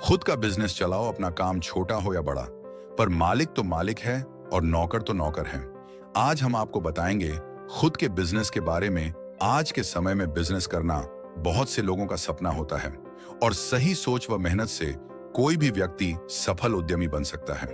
खुद का बिजनेस चलाओ, अपना काम छोटा हो या बड़ा, पर मालिक तो मालिक है और नौकर तो नौकर है। आज हम आपको बताएंगे खुद के बिजनेस के बारे में। आज के समय में बिजनेस करना बहुत से लोगों का सपना होता है और सही सोच व मेहनत से कोई भी व्यक्ति सफल उद्यमी बन सकता है,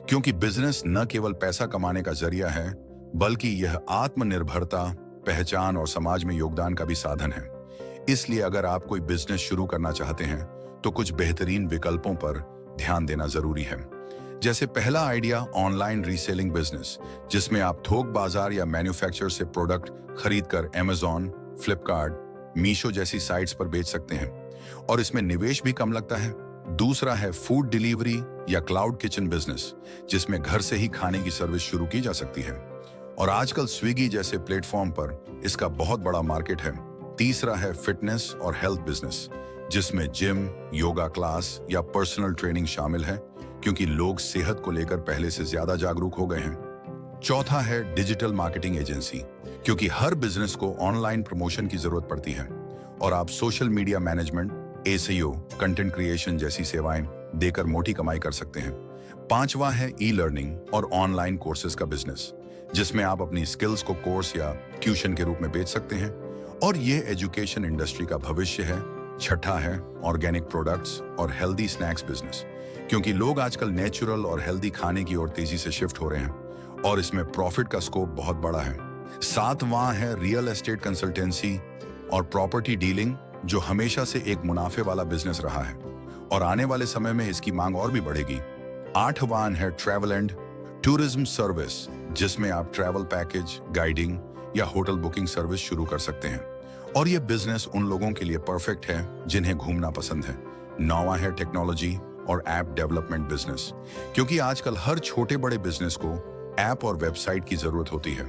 क्योंकि बिजनेस न केवल पैसा कमाने का जरिया है, बल्कि यह आत्मनिर्भरता, पहचान और समाज में योगदान का भी साधन है। इसलिए अगर आप कोई बिजनेस शुरू करना चाहते हैं तो कुछ बेहतरीन विकल्पों पर ध्यान देना जरूरी है। जैसे पहला आइडिया, ऑनलाइन रीसेलिंग बिजनेस, जिसमें आप थोक बाजार या मैन्युफैक्चरर से प्रोडक्ट खरीदकर अमेज़न, फ्लिपकार्ट, मीशो जैसी साइट्स पर बेच सकते हैं और इसमें निवेश भी कम लगता है। दूसरा है फूड डिलीवरी या क्लाउड किचन बिजनेस, जिसमें घर से ही खाने की सर्विस शुरू की जा सकती है और आजकल स्विगी जैसे प्लेटफॉर्म पर इसका बहुत बड़ा मार्केट है। तीसरा है फिटनेस और हेल्थ बिजनेस, जिसमें जिम, योगा क्लास या पर्सनल ट्रेनिंग शामिल है, क्योंकि लोग सेहत को लेकर पहले से ज्यादा जागरूक हो गए हैं। चौथा है डिजिटल मार्केटिंग एजेंसी, क्योंकि हर बिजनेस को ऑनलाइन प्रमोशन की जरूरत पड़ती है और आप social media management, SEO, content creation जैसी सेवाएं देकर मोटी कमाई कर सकते हैं। पांचवा है ई लर्निंग और ऑनलाइन कोर्सेज का बिजनेस, जिसमें आप अपनी स्किल्स को कोर्स या ट्यूशन के रूप में बेच सकते हैं और ये एजुकेशन इंडस्ट्री का भविष्य है। छठा है ऑर्गेनिक प्रोडक्ट्स और हेल्दी स्नैक्स बिजनेस, क्योंकि लोग आजकल नेचुरल और हेल्दी खाने की ओर तेजी से शिफ्ट हो रहे हैं और इसमें प्रॉफिट का स्कोप बहुत बड़ा है। सातवां है रियल एस्टेट कंसल्टेंसी और प्रॉपर्टी डीलिंग, जो हमेशा से एक मुनाफे वाला बिजनेस रहा है और आने वाले समय में इसकी मांग और भी बढ़ेगी। आठवां है ट्रैवल एंड टूरिज्म सर्विस, जिसमें आप ट्रैवल पैकेज, गाइडिंग या होटल बुकिंग सर्विस शुरू कर सकते हैं और ये बिजनेस उन लोगों के लिए परफेक्ट है जिन्हें घूमना पसंद है। नौवां है टेक्नोलॉजी और ऐप डेवलपमेंट बिजनेस, क्योंकि आजकल हर छोटे बड़े बिजनेस को ऐप और वेबसाइट की जरूरत होती है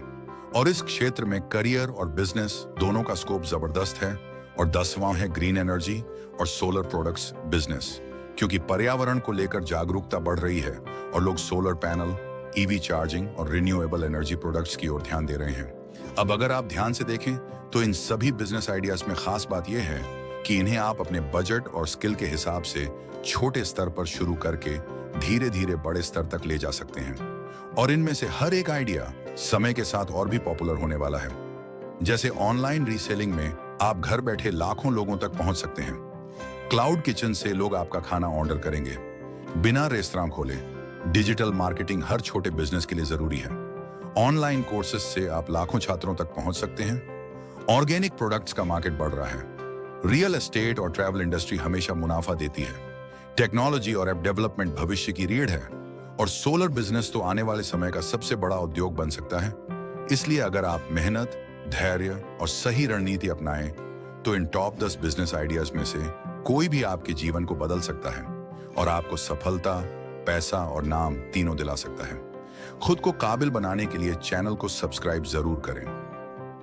और इस क्षेत्र में करियर और बिजनेस दोनों का स्कोप जबरदस्त है। और 10वां है ग्रीन एनर्जी और सोलर प्रोडक्ट्स बिजनेस, क्योंकि पर्यावरण को लेकर जागरूकता बढ़ रही है और लोग सोलर पैनल, ईवी चार्जिंग और रिन्यूएबल एनर्जी प्रोडक्ट्स की ओर ध्यान दे रहे हैं। अब अगर आप ध्यान से देखें तो इन सभी बिजनेस आइडियाज में खास बात यह है कि इन्हें आप अपने बजट और स्किल के हिसाब से छोटे स्तर पर शुरू करके धीरे धीरे बड़े स्तर तक ले जा सकते हैं और इनमें से हर एक आइडिया समय के साथ और भी पॉपुलर होने वाला है। जैसे ऑनलाइन रीसेलिंग में आप घर बैठे लाखों लोगों तक पहुंच सकते हैं। क्लाउड किचन से लोग आपका खाना ऑर्डर करेंगे बिना रेस्तरां खोले। डिजिटल मार्केटिंग हर छोटे बिजनेस के लिए जरूरी है। ऑनलाइन कोर्सेज से आप लाखों छात्रों तक पहुंच सकते हैं। ऑर्गेनिक प्रोडक्ट्स का मार्केट बढ़ रहा है। रियल एस्टेट और ट्रैवल इंडस्ट्री हमेशा मुनाफा देती है। टेक्नोलॉजी और ऐप डेवलपमेंट भविष्य की रीढ़ है और सोलर बिजनेस तो आने वाले समय का सबसे बड़ा उद्योग बन सकता है। इसलिए अगर आप मेहनत, धैर्य और सही रणनीति अपनाएं तो इन टॉप 10 बिजनेस आइडियाज में से कोई भी आपके जीवन को बदल सकता है और आपको सफलता, पैसा और नाम तीनों दिला सकता है। खुद को काबिल बनाने के लिए चैनल को सब्सक्राइब जरूर करें।